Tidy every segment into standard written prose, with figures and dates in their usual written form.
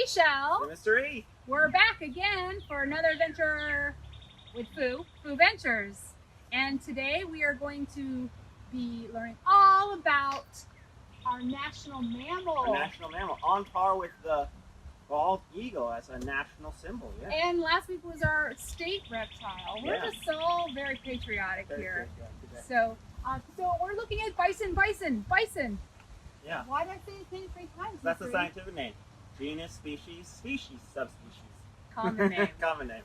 Seashell. And Mr. E. We're back again for another adventure with Fooventures. And today we are going to be learning all about our national mammal. Our national mammal, on par with the bald eagle as a national symbol. Yeah. And last week was our state reptile. We're just all very patriotic here. So we're looking at bison. Yeah. Why did I say it 3 times? That's the scientific name. Genus, species, subspecies. Common name. Common name.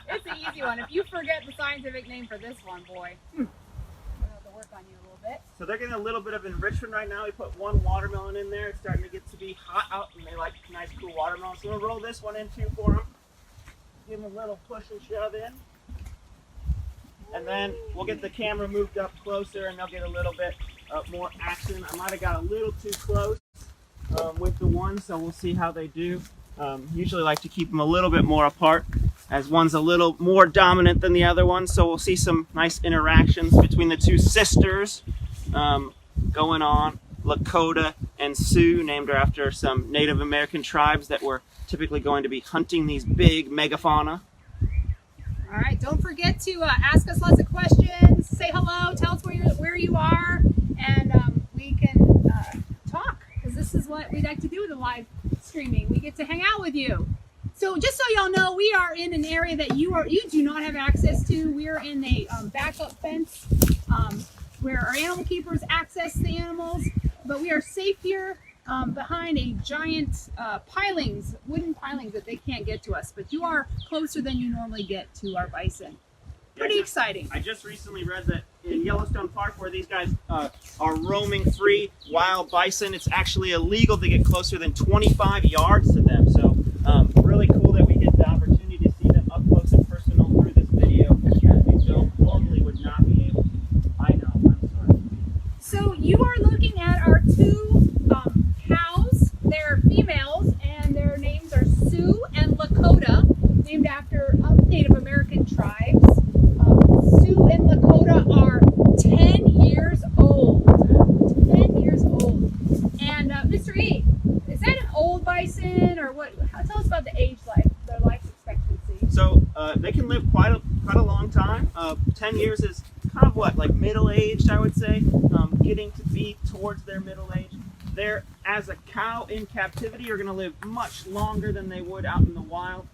It's an easy one. If you forget the scientific name for this one, boy, we'll have to work on you a little bit. So they're getting a little bit of enrichment right now. We put one watermelon in there. It's starting to get to be hot out, and they like nice, cool watermelon. So we'll roll this one in too for them. Give them a little push and shove in. And then we'll get the camera moved up closer, and they'll get a little bit more action. I might have got a little too close with the one, so we'll see how they do. Usually like to keep them a little bit more apart, as one's a little more dominant than the other one. So we'll see some nice interactions between the two sisters going on. Lakota and Sioux, named after some Native American tribes that were typically going to be hunting these big megafauna. All right, don't forget to ask us lots of questions, say hello, tell us where you are, and we can talk, because this is what we like to do with the live streaming. We get to hang out with you. So just so y'all know, we are in an area that you do not have access to. We are in a backup fence where our animal keepers access the animals, but we are safe here behind a giant wooden pilings that they can't get to us. But you are closer than you normally get to our bison. Pretty exciting. I just recently read that in Yellowstone Park, where these guys are roaming free, wild bison, it's actually illegal to get closer than 25 yards to them. So really cool that we get the opportunity to see them up close and personal through this video, as we normally would not be able to. I know, I'm sorry. So you are looking at our two cows. They're females, and their names are Sioux and Lakota, named after Native American tribes. Sioux and Lakota are 10 years old. 10 years old. And Mr. E, is that an old bison, or what? Tell us about their life expectancy. So they can live quite a long time. 10 years is kind of what, like middle-aged, I would say, getting to be towards their middle age. They're, as a cow in captivity, are going to live much longer than they would out in the wild.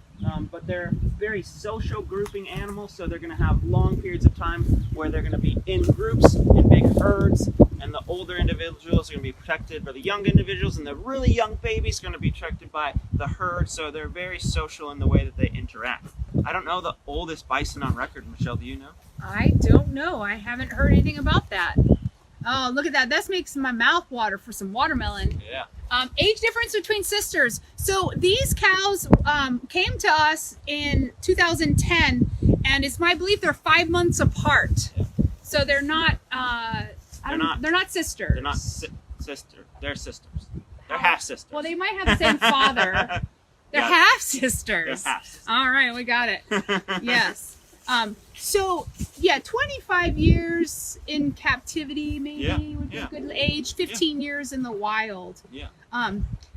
But they're very social grouping animals, so they're going to have long periods of time where they're going to be in groups, in big herds, and the older individuals are going to be protected by the young individuals, and the really young babies are going to be protected by the herd, so they're very social in the way that they interact. I don't know the oldest bison on record. Michelle, do you know? I don't know. I haven't heard anything about that. Oh, look at that. That makes my mouth water for some watermelon. Yeah. Age difference between sisters. So these cows came to us in 2010, and it's my belief they're 5 months apart. Yeah. So they're not. They're not sisters. They're not sister. They're sisters. They're half sisters. Well, they might have the same father. They're half sisters. They're half sisters. All right, we got it. Yes. So yeah, 25 years in captivity maybe would be a good age. 15 years in the wild. Yeah.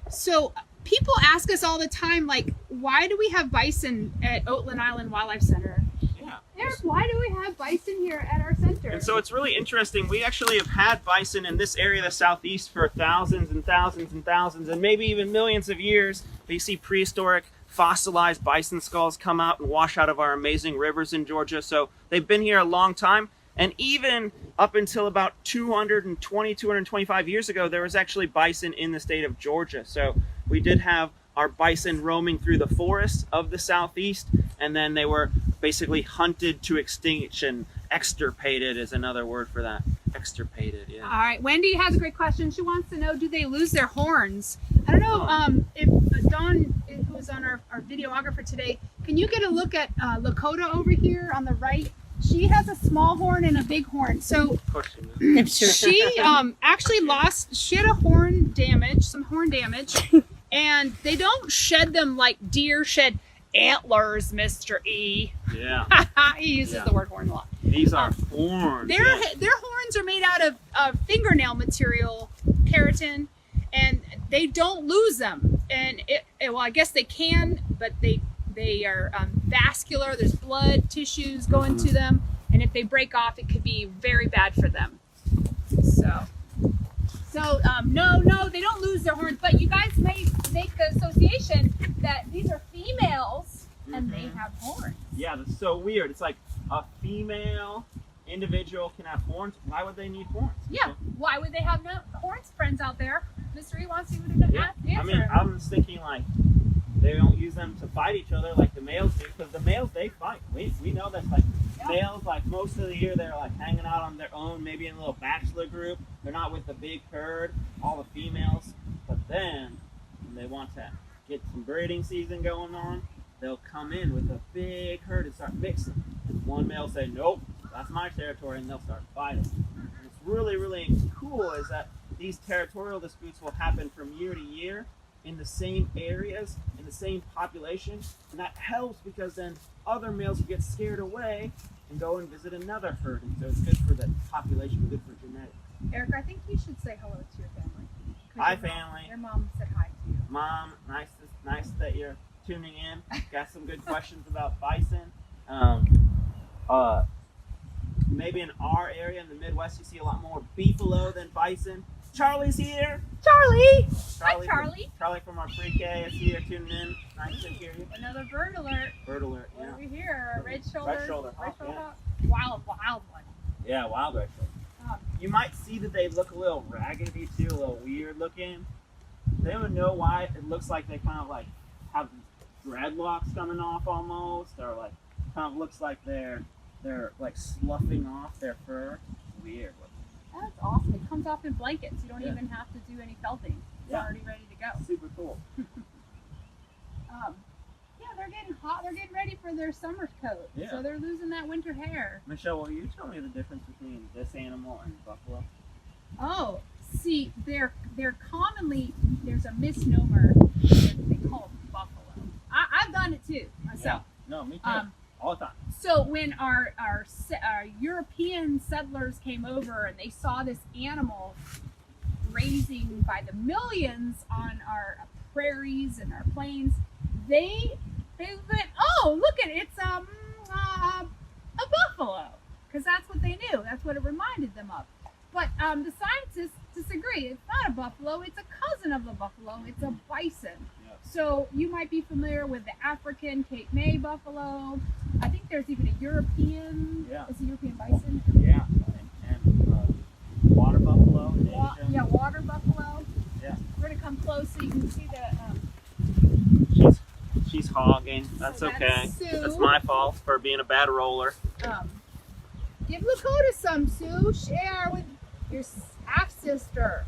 So people ask us all the time, like, why do we have bison at Oatland Island Wildlife Center? Yeah. Eric, why do we have bison here at our center? And so it's really interesting. We actually have had bison in this area of the southeast for thousands and thousands and thousands, and maybe even millions of years. You see prehistoric fossilized bison skulls come out and wash out of our amazing rivers in Georgia. So they've been here a long time. And even up until about 225 years ago, there was actually bison in the state of Georgia. So we did have our bison roaming through the forests of the southeast, and then they were basically hunted to extinction. Extirpated is another word for that. Extirpated, yeah. All right, Wendy has a great question. She wants to know, do they lose their horns? I don't know if Dawn, who is on our videographer today, can you get a look at Lakota over here on the right? She has a small horn and a big horn. So she actually she had some horn damage, and they don't shed them like deer shed antlers, Mr. E. Yeah. He uses the word horn a lot. These are horns. Their horns are made out of fingernail material, keratin, and they don't lose them. and well, I guess they can, but they are vascular. There's blood tissues going to them, and if they break off, it could be very bad for them. So no, they don't lose their horns. But you guys may make the association that these are females and they have horns. Yeah, that's so weird. It's like a female individual can have horns. Why would they need horns? Yeah, why would they have no horns? Friends out there, Mr. E wants you to answer. I mean, I'm just thinking like they don't use them to fight each other like the males do, because the males, they fight. We know that's like males, like most of the year they're like hanging out on their own, maybe in a little bachelor group. They're not with the big herd, all the females. But then when they want to get some breeding season going on, they'll come in with a big herd and start mixing. And one male say, nope, that's my territory, and they'll start fighting. And what's really, really cool is that these territorial disputes will happen from year to year in the same areas, in the same population, and that helps because then other males will get scared away and go and visit another herd, and so it's good for the population, good for genetics. Eric, I think you should say hello to your family. Hi, family. Your mom said hi to you. Mom, nice that you're tuning in. Got some good questions about bison. Maybe in our area in the Midwest, you see a lot more beefalo than bison. Charlie's here. Charlie! Hi, Charlie. Charlie from our pre-K is here tuning in. Nice to hear you. Another bird alert. Bird alert, yeah. What do we hear? A red shoulder. Red shoulder hawk, hawk. Wild one. Yeah, wild red shoulder. You might see that they look a little raggedy too, a little weird looking. They would know why. It looks like they kind of like have dreadlocks coming off almost, or like kind of looks like they're like sloughing off their fur. Weird. That's awesome. It comes off in blankets. You don't even have to do any felting. It's already ready to go. Super cool. Yeah, they're getting hot. They're getting ready for their summer coat. Yeah. So they're losing that winter hair. Michelle, will you tell me the difference between this animal and buffalo? Oh, see, they're commonly, there's a misnomer that they call them buffalo. I've done it too myself. Yeah. No, me too. All the time. So when our European settlers came over and they saw this animal grazing by the millions on our prairies and our plains, they went, oh, look at it, it's a buffalo, because that's what they knew. That's what it reminded them of. But the scientists disagree. It's not a buffalo. It's a cousin of the buffalo. It's a bison. Yeah. So you might be familiar with the African Cape May buffalo. I think there's even a European. Yeah. It's a European bison. Yeah. And water buffalo in Asia. Yeah, water buffalo. Yeah. We're gonna come close so you can see the. She's hogging. That's okay. Sue. That's my fault for being a bad roller. Give Lakota some, Sue. Share with your half sister.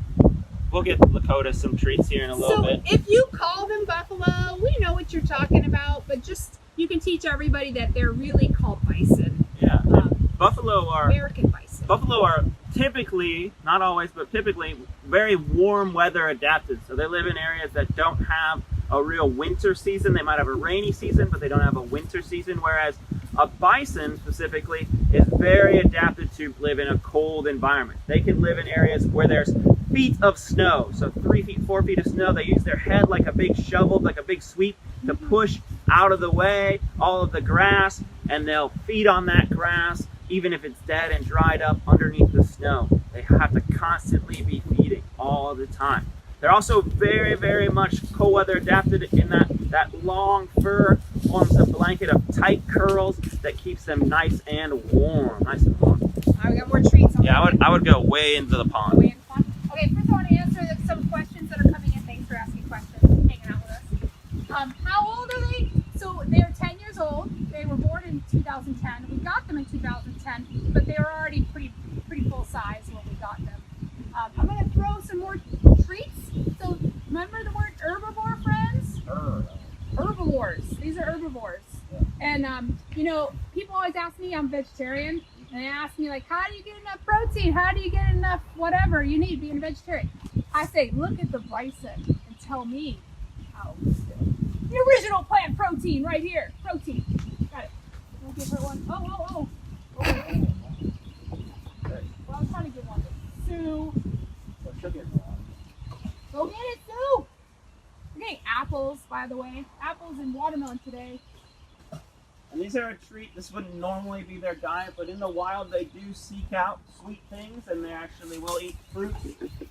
We'll get Lakota some treats here in a little bit. So if you call them buffalo, we know what you're talking about, but just you can teach everybody that they're really called bison. Yeah. Buffalo are American bison. Buffalo are typically, not always, but typically very warm weather adapted. So they live in areas that don't have a real winter season. They might have a rainy season, but they don't have a winter season, whereas a bison specifically is very adapted to live in a cold environment. They can live in areas where there's feet of snow, so 3 feet, 4 feet of snow. They use their head like a big shovel, like a big sweep, to push out of the way all of the grass, and they'll feed on that grass even if it's dead and dried up underneath the snow. They have to constantly be feeding all the time. They're also very, very much cold weather adapted in that long fur forms a blanket of tight curls that keeps them nice and warm. Nice and warm. All right, we got more treats. Yeah, I would go way into the pond. Way in the pond. Okay, first I want to answer some questions that are coming in. Thanks for asking questions and hanging out with us. How old are they? So they're 10 years old. They were born in 2010. We got them in 2010, but they were already pretty full size when we got them. I'm going to throw some more treats. So remember the word herbivore, friends? Herbivores. These are herbivores. Yeah. And, you know, people always ask me, I'm vegetarian, and they ask me, like, how do you get enough protein? How do you get enough whatever you need being a vegetarian? I say, look at the bison and tell me how it's doing. The original plant protein right here. Protein. Got it. We'll give her one. Oh. Well, I'm trying to give one to Sue. Well, she'll get one. Go get it, Sue. We're getting apples, by the way. Apples and watermelon today. And these are a treat. This wouldn't normally be their diet, but in the wild they do seek out sweet things, and they actually will eat fruit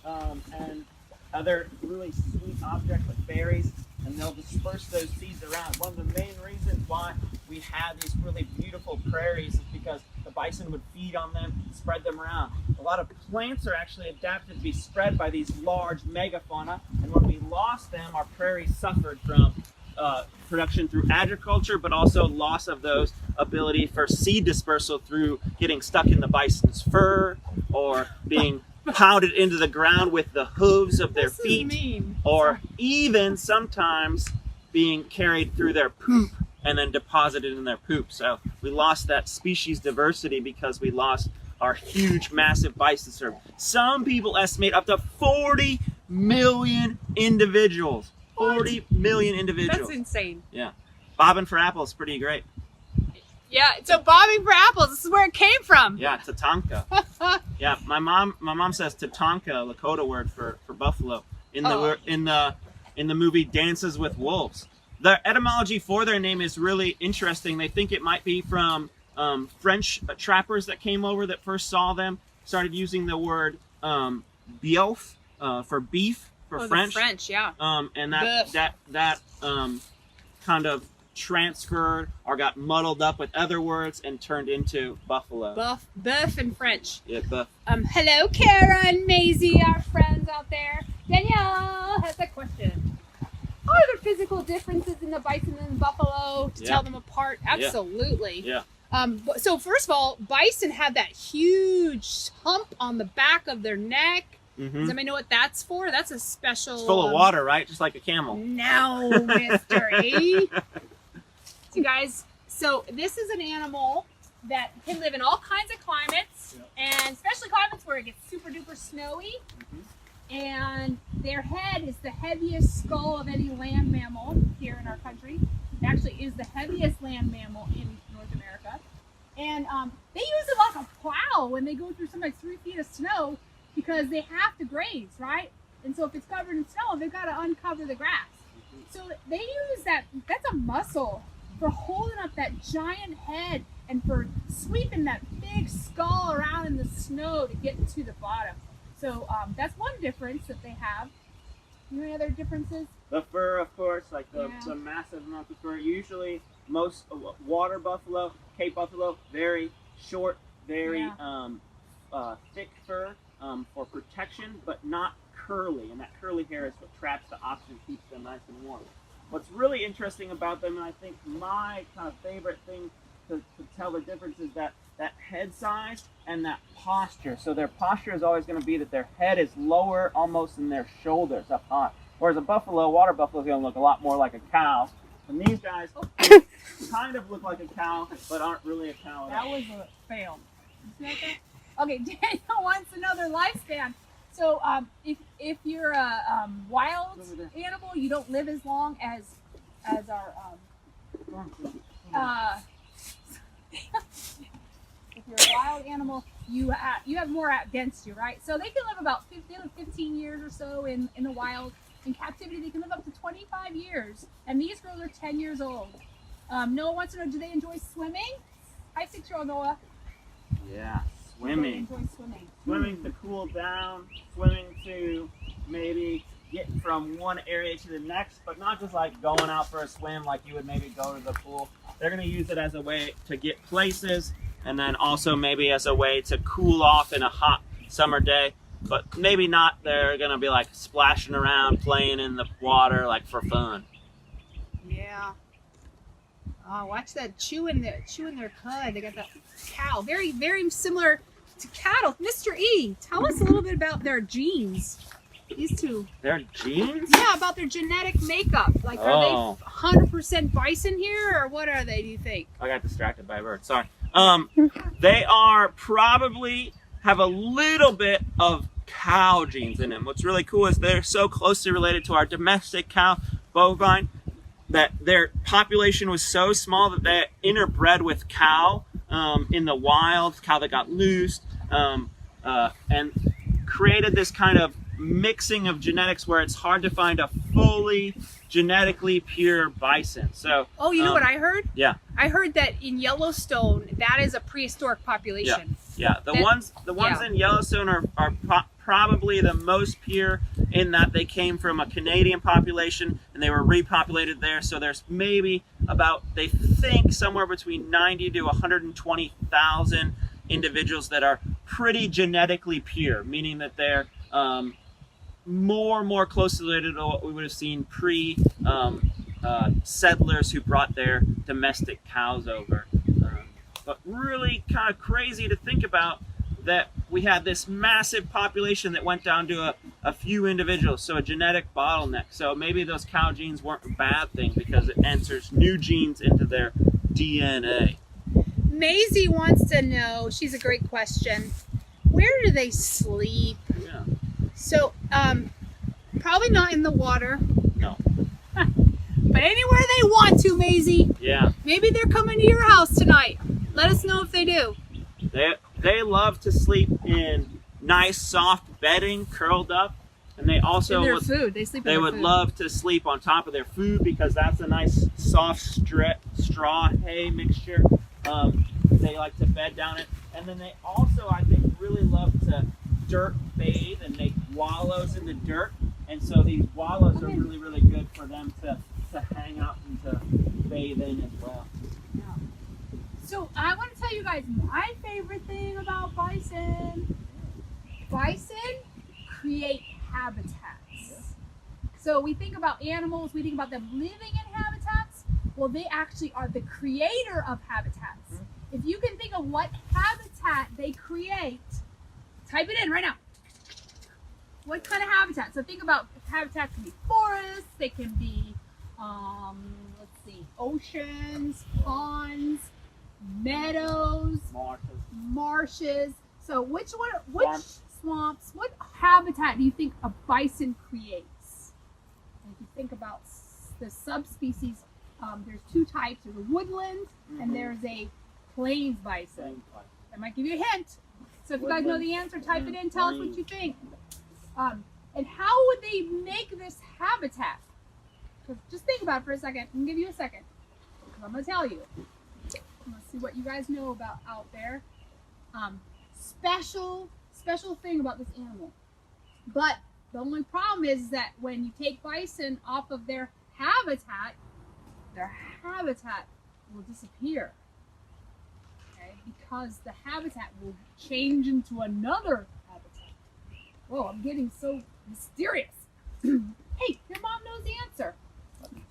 and other really sweet objects like berries, and they'll disperse those seeds around. One of the main reasons why we had these really beautiful prairies is because the bison would feed on them, spread them around. A lot of plants are actually adapted to be spread by these large megafauna, and when we lost them, our prairies suffered from production through agriculture, but also loss of those ability for seed dispersal through getting stuck in the bison's fur or being pounded into the ground with the hooves of their feet, or even sometimes being carried through their poop and then deposited in their poop. So we lost that species diversity because we lost our huge, massive bison herd. Some people estimate up to 40 million individuals. 40 million individuals. That's insane. Yeah. Bobbing for apples is pretty great. Yeah, so bobbing for apples, this is where it came from. Yeah, Tatanka. Yeah, my mom says Tatanka, Lakota word for buffalo in the movie Dances with Wolves. The etymology for their name is really interesting. They think it might be from French trappers that came over that first saw them, started using the word bœuf for beef for French. The French, yeah. And that kind of transferred or got muddled up with other words and turned into buffalo. Bœuf in French. Yeah, buff. Hello, Kara and Maisie, our friends out there. Danielle has a question. Are there physical differences in the bison and buffalo to tell them apart? Absolutely. Yeah. So first of all, bison have that huge hump on the back of their neck. Mm-hmm. Does anybody know what that's for? That's a special... It's full of water, right? Just like a camel. No, Mr. E. So guys, so this is an animal that can live in all kinds of climates, and especially climates where it gets super duper snowy. Mm-hmm. And their head is the heaviest skull of any land mammal here in our country. It actually is the heaviest land mammal in North America. And they use it like a plow when they go through something like 3 feet of snow because they have to graze, right? And so if it's covered in snow, they've got to uncover the grass. So they use that's a muscle for holding up that giant head and for sweeping that big skull around in the snow to get to the bottom. So that's one difference that they have. Any other differences? The fur, of course, like the massive amount of fur. Usually, most water buffalo, Cape buffalo, very short, very thick fur for protection, but not curly. And that curly hair is what traps the oxygen, keeps them nice and warm. What's really interesting about them, and I think my kind of favorite thing to tell the difference is that head size and that posture. So their posture is always going to be that their head is lower almost than their shoulders up high. Whereas a buffalo, water buffalo, is going to look a lot more like a cow. And these guys kind of look like a cow, but aren't really a cow at all. That was a fail. Okay, Daniel wants to know their lifespan. So if you're a wild animal, you don't live as long as our if you're a wild animal, you have more against you, right? So they can live about 15 years or so in the wild. In captivity, they can live up to 25 years. And these girls are 10 years old. Noah wants to know, do they enjoy swimming? Hi, 6-year-old Noah. Yeah, swimming. They enjoy swimming. Swimming to cool down, swimming to maybe get from one area to the next, but not just like going out for a swim like you would maybe go to the pool. They're going to use it as a way to get places, and then also maybe as a way to cool off in a hot summer day. But maybe not, they're going to be like splashing around, playing in the water like for fun. Yeah. Oh, watch that chewing their cud. They got that cow. Very, very similar to cattle. Mr. E, tell us a little bit about their genes. These two. Their genes? Yeah, about their genetic makeup. Like, are they 100% bison here, or what are they, do you think? I got distracted by a bird. Sorry. They are probably have a little bit of cow genes in them. What's really cool is they're so closely related to our domestic cow, bovine, that their population was so small that they interbred with cow in the wild, cow that got loosed, and created this kind of mixing of genetics where it's hard to find a fully genetically pure bison. So oh, you know what I heard? Yeah. I heard that in Yellowstone, that is a prehistoric population. Yeah, the ones in Yellowstone are probably the most pure in that they came from a Canadian population and they were repopulated there. So there's maybe about, they think, somewhere between 90 to 120,000 individuals that are pretty genetically pure, meaning that they're more closely related to what we would have seen pre settlers who brought their domestic cows over. But really kind of crazy to think about that we had this massive population that went down to a few individuals, so a genetic bottleneck. So maybe those cow genes weren't a bad thing because it enters new genes into their DNA. Maisie wants to know, she's a great question, where do they sleep? Yeah. So, probably not in the water. No. But anywhere they want to, Maisie. Yeah. Maybe they're coming to your house tonight. Let us know if they do. They love to sleep in nice soft bedding, curled up, and they also in their food. They sleep in they their would food. love to sleep on top of their food because that's a nice soft straw hay mixture. They like to bed down it, and then they also, I think, really love to dirt bathe and make wallows in the dirt. And so these wallows are really good for them to hang out and to bathe in as well. So I want to tell you guys my favorite thing about bison. Bison create habitats. So we think about animals, we think about them living in habitats. Well, they actually are the creator of habitats. If you can think of what habitat they create, type it in right now. What kind of habitat? So think about habitats can be forests, they can be, let's see, oceans, ponds, meadows, marshes. So which swamps, what habitat do you think a bison creates? And if you think about the subspecies, there's two types. There's a woodland and there's a plains bison. That might give you a hint. So if you guys know the answer, type it in, tell us what you think. And how would they make this habitat? Just think about it for a second. I'm going to give you a second. I'm going to tell you. Let's see what you guys know about out there. Special thing about this animal. But the only problem is that when you take bison off of their habitat will disappear. Okay? Because the habitat will change into another habitat. Whoa, I'm getting so mysterious. Hey, your mom knows the answer.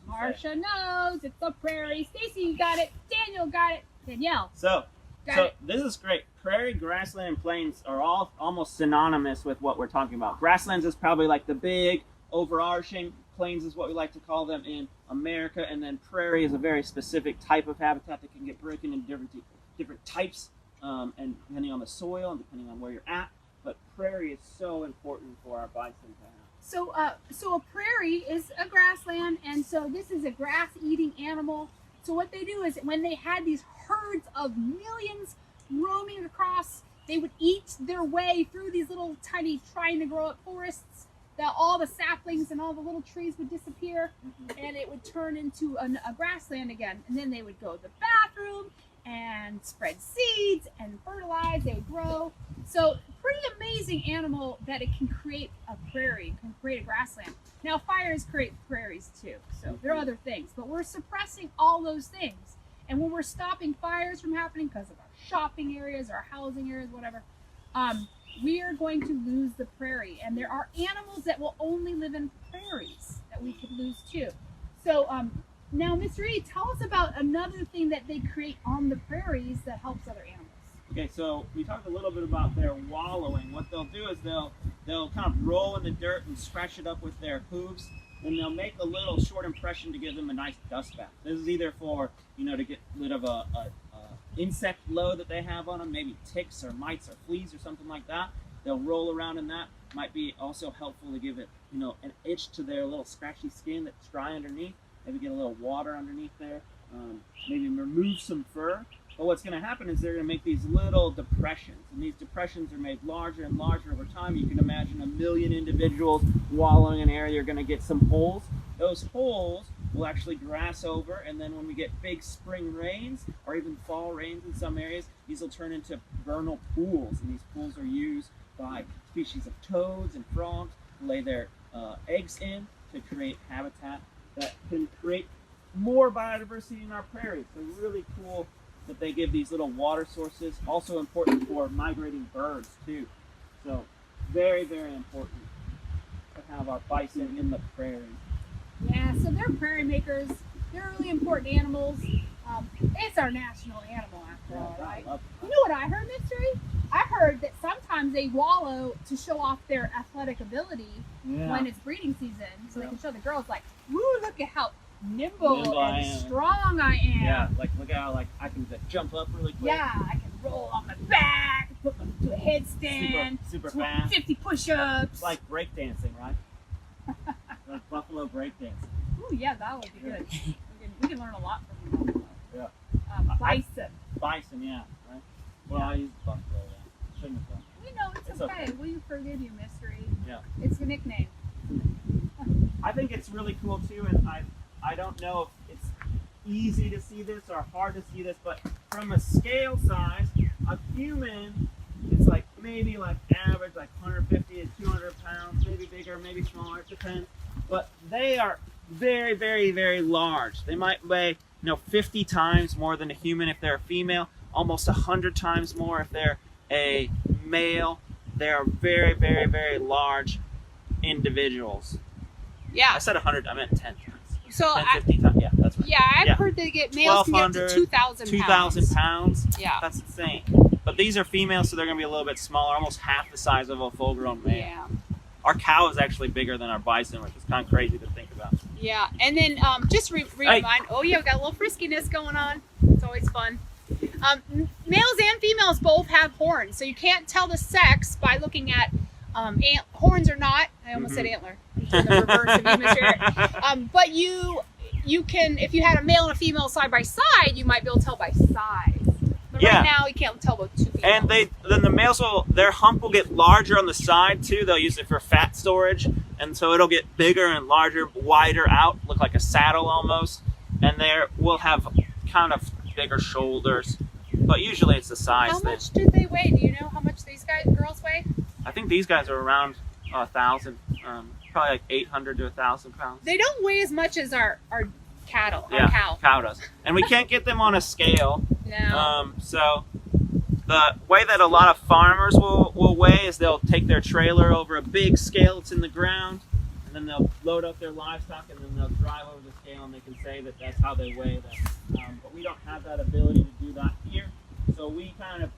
Marsha knows. It's the prairie. Stacy, you got it. Daniel got it. Danielle. So got it. this is great. Prairie, grassland, and plains are all almost synonymous with what we're talking about. Grasslands is probably like the big, overarching. Plains is what we like to call them in America. And then prairie is a very specific type of habitat that can get broken into different types and depending on the soil and depending on where you're at. But prairie is so important for our bison to have. So a prairie is a grassland, and so this is a grass-eating animal. So what they do is when they had these herds of millions roaming across, they would eat their way through these little tiny trying to grow up forests. That all the saplings and all the little trees would disappear, and it would turn into a grassland again. And then they would go to the bathroom and spread seeds and fertilize. They would grow. So pretty amazing animal that it can create a prairie, can create a grassland. Now fires create prairies too, so there are other things, but we're suppressing all those things. And when we're stopping fires from happening because of our shopping areas, our housing areas, whatever, we are going to lose the prairie. And there are animals that will only live in prairies that we could lose too. So now, Ms. Reed, tell us about another thing that they create on the prairies that helps other animals. Okay, so we talked a little bit about their wallowing. What they'll do is they'll kind of roll in the dirt and scratch it up with their hooves, and they'll make a little short impression to give them a nice dust bath. This is either for, to get rid of a insect load that they have on them, maybe ticks or mites or fleas or something like that. They'll roll around in that. Might be also helpful to give it, an itch to their little scratchy skin that's dry underneath. Maybe get a little water underneath there. Maybe remove some fur. But what's going to happen is they're going to make these little depressions, and these depressions are made larger and larger over time. You can imagine 1 million individuals wallowing in an area. You're going to get some holes. Those holes will actually grass over, and then when we get big spring rains or even fall rains in some areas, these will turn into vernal pools, and these pools are used by species of toads and frogs to lay their eggs in to create habitat that can create more biodiversity in our prairies. So really cool that they give these little water sources. Also important for migrating birds too. So very, very important to have our bison in the prairie. Yeah, so they're prairie makers. They're really important animals. It's our national animal after all, right? You know what I heard, Mystery? I heard that sometimes they wallow to show off their athletic ability when it's breeding season, so they can show the girls like, "Woo, look at how nimble and strong I am." Yeah, like look at how I can jump up really quick. Yeah, I can roll on my back, put them to a headstand, super fast. 50 push-ups. It's like breakdancing, right? Like buffalo breakdancing. Ooh, yeah, that would be good. We can learn a lot from buffalo. Yeah. Bison. Bison, yeah, right? Well, I used buffalo, yeah. Shouldn't have done. We know it's okay. We forgive you, Mystery. Yeah. It's a nickname. I think it's really cool too, and I don't know if it's easy to see this or hard to see this, but from a scale size, a human is like maybe like average, like 150 to 200 pounds, maybe bigger, maybe smaller, it depends. But they are very, very, very large. They might weigh 50 times more than a human if they're a female, almost 100 times more if they're a male. They are very, very, very large individuals. Yeah. I said 100, I meant 10 times. So 10, 50 times, yeah, that's right. Yeah, I've heard they get males can get up to 2,000 pounds. 2,000 pounds? Yeah. That's insane. But these are females, so they're going to be a little bit smaller, almost half the size of a full-grown male. Yeah. Our cow is actually bigger than our bison, which is kind of crazy to think about. Yeah, and then just remind, oh yeah, we got a little friskiness going on. It's always fun. Males and females both have horns, so you can't tell the sex by looking at horns or not. I almost said antler. I'm doing the reverse of you, Mr. Eric. But you can, if you had a male and a female side by side, you might be able to tell by size. But right now, you can't tell about two females. And then the males their hump will get larger on the side too. They'll use it for fat storage, and so it'll get bigger and larger, wider out, look like a saddle almost. And we'll have kind of bigger shoulders, but usually it's the size. How much do they weigh? Do you know how much these girls weigh? I think these guys are around 1,000, probably like 800 to 1,000 pounds. They don't weigh as much as our cattle, yeah, our cow does. And we can't get them on a scale. No. So the way that a lot of farmers will weigh is they'll take their trailer over a big scale that's in the ground, and then they'll load up their livestock, and then they'll drive over the scale, and they can say that that's how they weigh them. But we don't have that ability to do that here, so we kind of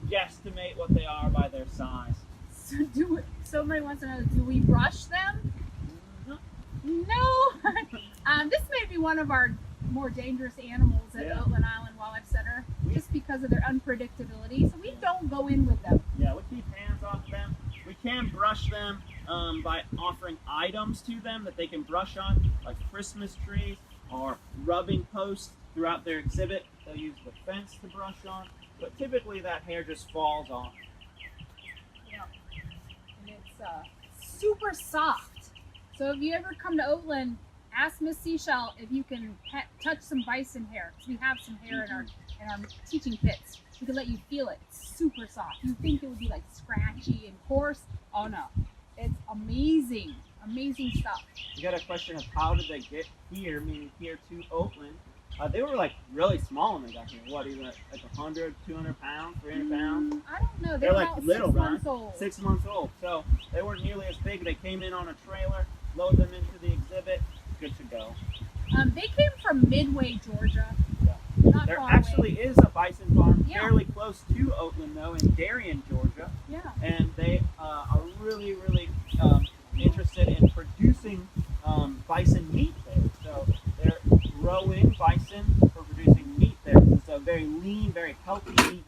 guesstimate what they are by their size. So somebody wants to know, do we brush them? No. This may be one of our more dangerous animals at Oatland Island Wildlife Center, just because of their unpredictability. So we don't go in with them. Yeah, we keep hands off them. We can brush them by offering items to them that they can brush on, like Christmas trees or rubbing posts throughout their exhibit. They'll use the fence to brush on, but typically that hair just falls off. Yeah, and it's super soft. So if you ever come to Oatland, ask Miss Seashell if you can touch some bison hair, because we have some hair in our teaching pits. We can let you feel it. It's super soft. You think it would be like scratchy and coarse? Oh no, it's amazing, amazing stuff. You got a question of how did they get here, meaning here to Oatland? They were like really small when they got here. What, even like 100, 200 pounds, 300 pounds? I don't know. They're like about little, 6 months right? old. 6 months old. So they weren't nearly as big. They came in on a trailer, load them into the exhibit, good to go. They came from Midway, Georgia. Yeah. Not There far actually away. is a bison farm fairly close to Oatland, though, in Darien, Georgia. Yeah. And they are really, really interested in producing bison meat there. So they're growing bison for producing meat there. It's a very lean, very healthy meat.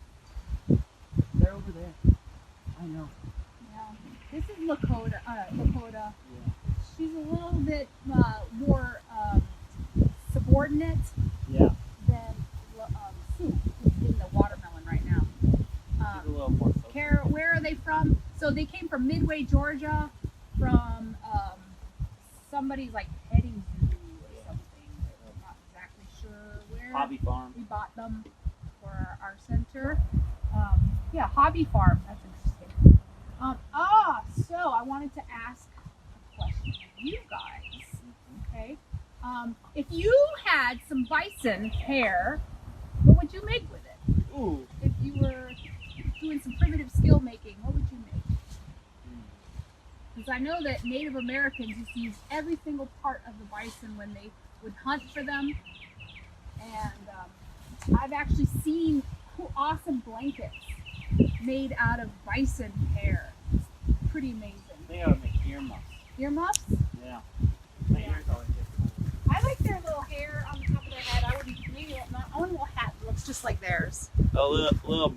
They're over there. I know. Yeah. This is Lakota. Yeah. She's a little bit more subordinate Yeah. than Sue, who's in a little more focused. Kara, where are they from? So they came from Midway, Georgia, from somebody's like petting zoo or something. I'm not exactly sure where. Hobby Farm. We bought them for our center. Yeah, Hobby Farm. That's interesting. So I wanted to ask a question of you guys. Okay. If you had some bison hair, what would you make with it? Ooh. If you were doing some primitive skill making, what would you make? Because I know that Native Americans used to use every single part of the bison when they would hunt for them. And I've actually seen cool, awesome blankets made out of bison hair. It's pretty amazing. They ought to make earmuffs. Earmuffs? Yeah. My ears always get cold. I like their little hair on the top of their head. I wouldn't, maybe not. I want a little hat that looks just like theirs. A little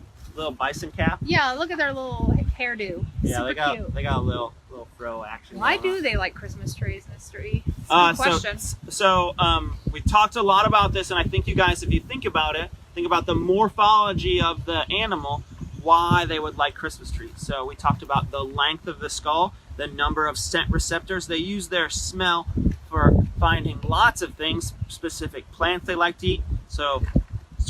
bison cap. Yeah, look at their little hairdo. Yeah, Super cute. they got a little throw action. Why going do on. they like Christmas trees, Mystery? It's a good question. So we talked a lot about this, and I think you guys, if you think about it, think about the morphology of the animal, why they would like Christmas trees. So we talked about the length of the skull, the number of scent receptors. They use their smell for finding lots of things, specific plants they like to eat. So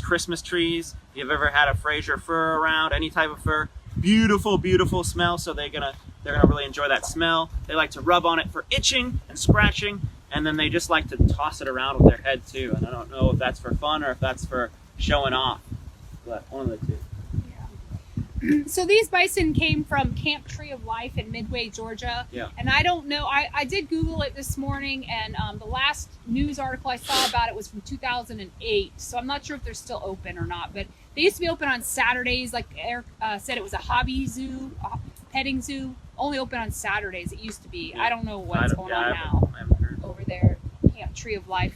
Christmas trees, if you've ever had a Fraser fir around, any type of fir, beautiful, beautiful smell. So they're gonna really enjoy that smell. They like to rub on it for itching and scratching, and then they just like to toss it around with their head too. And I don't know if that's for fun or if that's for showing off, but one of the two. So these bison came from Camp Tree of Life in Midway, Georgia. Yeah. And I don't know, I did Google it this morning, and the last news article I saw about it was from 2008. So I'm not sure if they're still open or not, but they used to be open on Saturdays. Like Eric said, it was a hobby zoo, a petting zoo, only open on Saturdays. It used to be. Yeah. I don't know what's going on now I haven't heard. over there, Camp Tree of Life.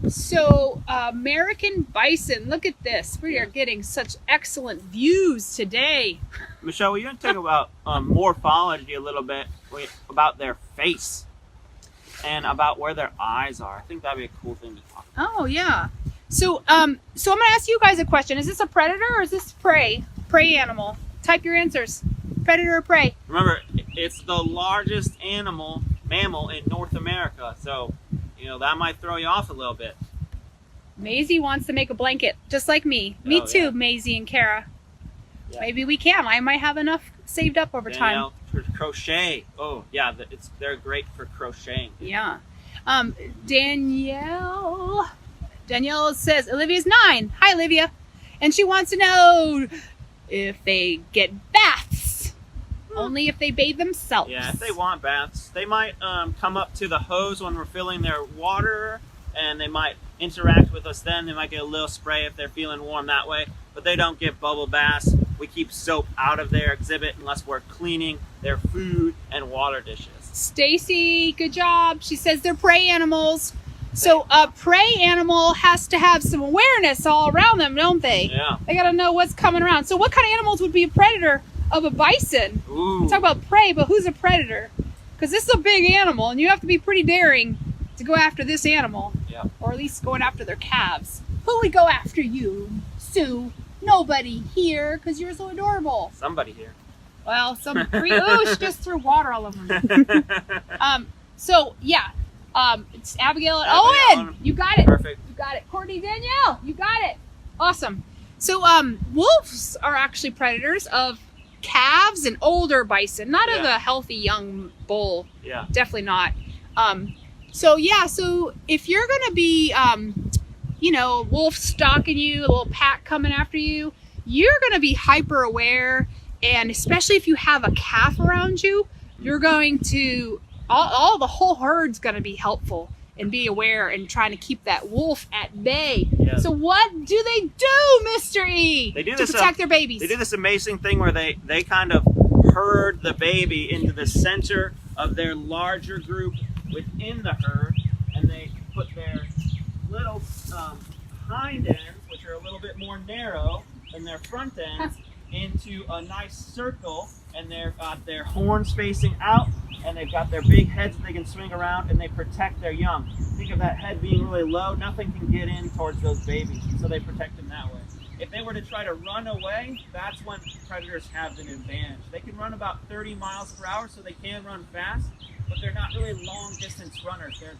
So American bison, look at this. We are getting such excellent views today. Michelle, we're going to talk about morphology a little bit, about their face and about where their eyes are. I think that'd be a cool thing to talk about. Oh yeah. So I'm gonna ask you guys a question. Is this a predator or is this prey? Prey animal. Type your answers. Predator or prey? Remember, it's the largest mammal in North America, so that might throw you off a little bit. Maisie wants to make a blanket, just like me. Me too, yeah. Maisie and Kara. Yeah. Maybe we can. I might have enough saved up over time. For crochet. Oh, yeah, they're great for crocheting. Yeah. Danielle says Olivia's 9. Hi, Olivia. And she wants to know if they get baths. Only if they bathe themselves. Yeah, if they want baths. They might come up to the hose when we're filling their water, and they might interact with us then. They might get a little spray if they're feeling warm that way, but they don't get bubble baths. We keep soap out of their exhibit unless we're cleaning their food and water dishes. Stacy, good job. She says they're prey animals. So a prey animal has to have some awareness all around them, don't they? Yeah. They got to know what's coming around. So what kind of animals would be a predator of a bison? Ooh. We talk about prey, but who's a predator? Because this is a big animal, and you have to be pretty daring to go after this animal. Yeah. Or at least going after their calves. Who would go after you, Sue? Nobody here, because you're so adorable. Somebody here. Well, oh, she just threw water all over me. So yeah, it's Abigail and Owen. You got it. Perfect. You got it. Courtney, Danielle, you got it. Awesome. So wolves are actually predators of calves and older bison, not of the healthy young bull. Yeah. Definitely not. So if you're gonna be a wolf stalking you, a little pack coming after you, you're gonna be hyper aware, and especially if you have a calf around you, you're going to all the whole herd's gonna be helpful and be aware and trying to keep that wolf at bay. Yeah. So what do they do, Mr. E? They do to protect their babies? They do this amazing thing where they kind of herd the baby into the center of their larger group within the herd, and they put their little hind ends, which are a little bit more narrow than their front ends, into a nice circle, and they've got their horns facing out, and they've got their big heads that they can swing around, and they protect their young. Think of that head being really low. Nothing can get in towards those babies, so they protect them that way. if they were to try to run away, that's when predators have an advantage. They can run about 30 miles per hour, so they can run fast, but they're not really long distance runners. They're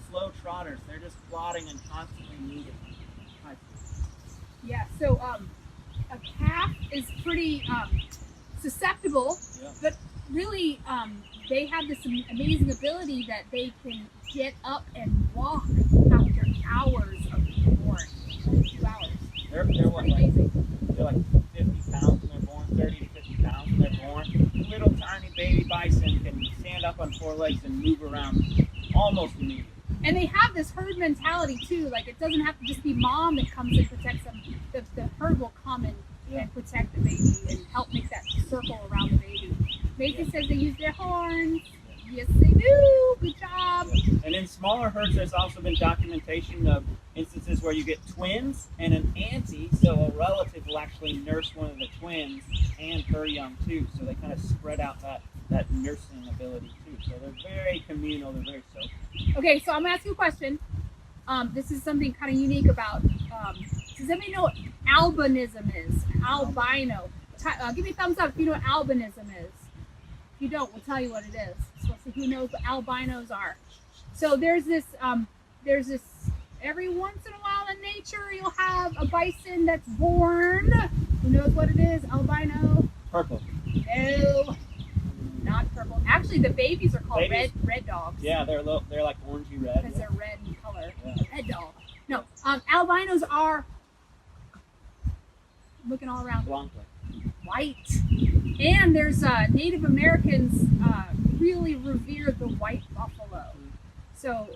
slow trotters. They're just plodding and constantly moving. Yeah, so a calf is pretty susceptible, but really they have this amazing ability that they can get up and walk after hours of being born. Only 2 hours. They're what, like, they're like 50 pounds when they're born, 30 to 50 pounds when they're born. Little tiny baby bison can stand up on 4 legs and move around almost immediately. And they have this herd mentality too. Like, it doesn't have to just be mom that comes and protects them. The herd will come and protect the baby and help make that circle around the baby. Mason says they use their horns. Yes, they do. Good job. And in smaller herds, there's also been documentation of instances where you get twins and an auntie, so a relative will actually nurse one of the twins and her young too. So they kind of spread out that nursing ability too. So they're very communal. They're very social. Okay, so I'm gonna ask you a question. This is something kind of unique about. Does anybody know what albinism is? Albino. Give me a thumbs up if you know what albinism is. If you don't, we'll tell you what it is. So let's see who knows what albinos are. So there's this. Every once in a while in nature, you'll have a bison that's born. Who knows what it is? Albino. Purple. No. Not purple. Actually, the babies are called red dogs. Yeah, they're like orangey red. Because they're red in color. Yeah. Red dog. No, albinos are, looking all around, Blanca. white. And there's Native Americans really revere the white buffalo. So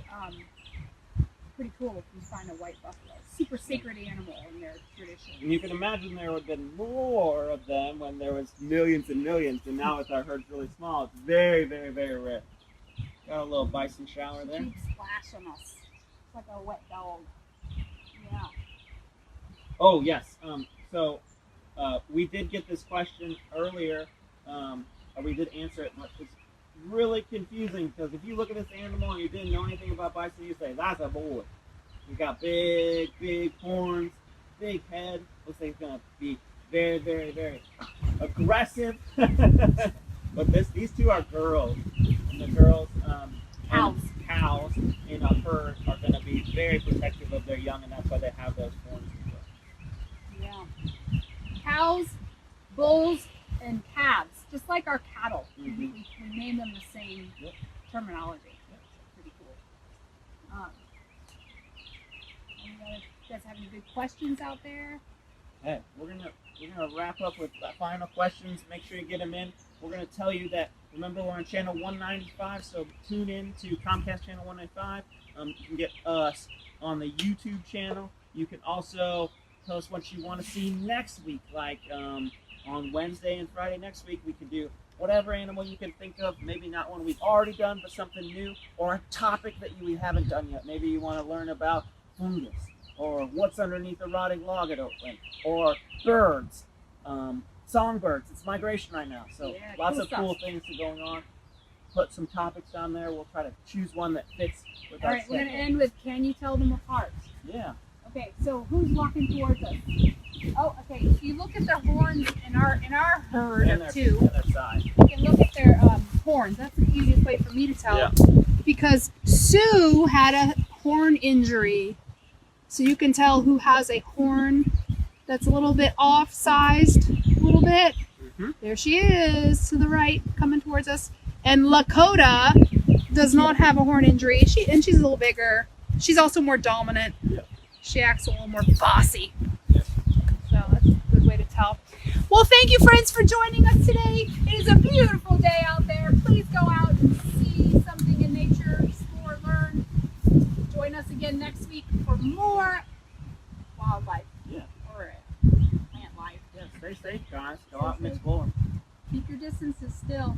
pretty cool if you find a white buffalo. Super sacred animal in their tradition. And you can imagine there would have been more of them when there was millions and millions, and now with our herds really small, it's very, very, very rare. Got a little bison shower there. Keep splashing us. It's like a wet dog. Yeah. Oh, yes. We did get this question earlier, or we did answer it, but it's really confusing because if you look at this animal and you didn't know anything about bison, you say, that's a boy. He's got big, big horns, big head. Looks like he's going to be very, very, very aggressive. But these two are girls. And the girls, cows in a herd are going to be very protective of their young, and that's why they have those horns as well. Yeah. Cows, bulls, and calves, just like our cattle. Mm-hmm. We name them the same terminology. Pretty cool. You guys have any good questions out there? Hey, we're gonna wrap up with final questions. Make sure you get them in. We're gonna tell you that. Remember, we're on channel 195, so tune in to Comcast channel 195. You can get us on the YouTube channel. You can also tell us what you want to see next week. Like on Wednesday and Friday next week, we can do whatever animal you can think of. Maybe not one we've already done, but something new, or a topic that we haven't done yet. Maybe you want to learn about fungus, or what's underneath a rotting log at Oatland, or birds, songbirds. It's migration right now, so lots of cool things going on. Put some topics down there. We'll try to choose one that fits with our Alright, we're going to end with, can you tell them apart? Yeah. Okay, so who's walking towards us? Oh, okay, so you look at their horns in our herd of two. And their side. You can look at their horns. That's the easiest way for me to tell. Yeah. Because Sue had a horn injury. So you can tell who has a horn that's a little bit off-sized, a little bit. Mm-hmm. There she is to the right, coming towards us. And Lakota does not have a horn injury. She's a little bigger. She's also more dominant. Yeah. She acts a little more bossy. Yeah. So that's a good way to tell. Well, thank you, friends, for joining us today. It is a beautiful day out there. Please go out and see something in nature, explore, learn. Join us again next week for more wildlife. Yeah. Or plant life. Yeah. Stay safe, guys. Go out and explore. Keep your distances still.